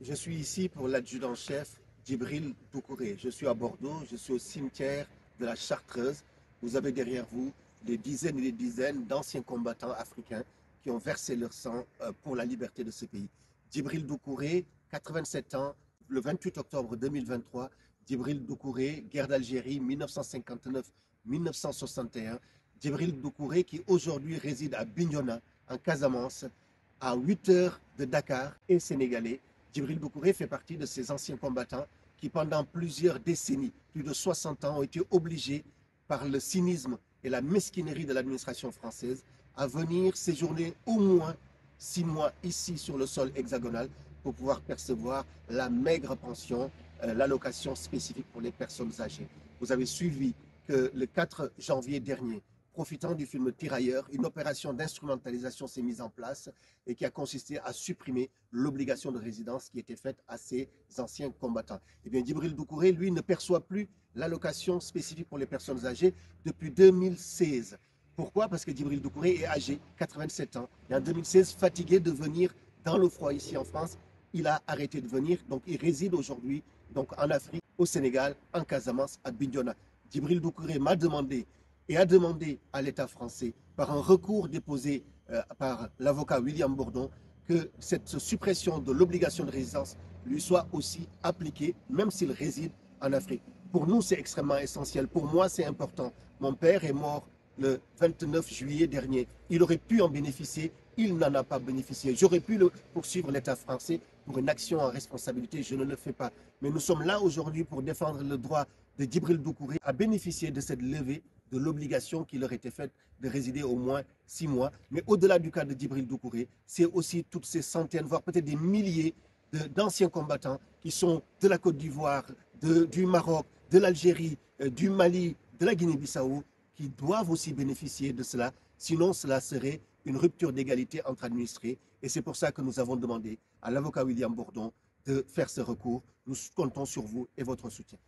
Je suis ici pour l'adjudant-chef Djibril Doucouré. Je suis à Bordeaux, je suis au cimetière de la Chartreuse. Vous avez derrière vous des dizaines et des dizaines d'anciens combattants africains qui ont versé leur sang pour la liberté de ce pays. Djibril Doucouré, 87 ans, le 28 octobre 2023. Djibril Doucouré, guerre d'Algérie, 1959-1961. Djibril Doucouré qui aujourd'hui réside à Bignona, en Casamance, à 8 heures de Dakar et sénégalais. Djibril Doucouré fait partie de ces anciens combattants qui, pendant plusieurs décennies, plus de 60 ans, ont été obligés par le cynisme et la mesquinerie de l'administration française à venir séjourner au moins 6 mois ici sur le sol hexagonal pour pouvoir percevoir la maigre pension, l'allocation spécifique pour les personnes âgées. Vous avez suivi que le 4 janvier dernier, profitant du film Tirailleurs, une opération d'instrumentalisation s'est mise en place et qui a consisté à supprimer l'obligation de résidence qui était faite à ces anciens combattants. Eh bien, Djibril Doucouré, lui, ne perçoit plus l'allocation spécifique pour les personnes âgées depuis 2016. Pourquoi? Parce que Djibril Doucouré est âgé, 87 ans. Et en 2016, fatigué de venir dans le froid ici en France, il a arrêté de venir. Donc, il réside aujourd'hui donc, en Afrique, au Sénégal, en Casamance, à Bignona. Djibril Doucouré m'a demandé et a demandé à l'État français, par un recours déposé par l'avocat William Bourdon, que cette suppression de l'obligation de résidence lui soit aussi appliquée, même s'il réside en Afrique. Pour nous, c'est extrêmement essentiel. Pour moi, c'est important. Mon père est mort le 29 juillet dernier. Il aurait pu en bénéficier, il n'en a pas bénéficié. J'aurais pu poursuivre l'État français pour une action en responsabilité, je ne le fais pas. Mais nous sommes là aujourd'hui pour défendre le droit de Djibril Doucouré à bénéficier de cette levée de l'obligation qui leur était faite de résider au moins 6 mois. Mais au-delà du cas de Djibril Doucouré, c'est aussi toutes ces centaines, voire peut-être des milliers d'anciens combattants qui sont de la Côte d'Ivoire, du Maroc, de l'Algérie, du Mali, de la Guinée-Bissau, qui doivent aussi bénéficier de cela. Sinon, cela serait une rupture d'égalité entre administrés. Et c'est pour ça que nous avons demandé à l'avocat William Bourdon de faire ce recours. Nous comptons sur vous et votre soutien.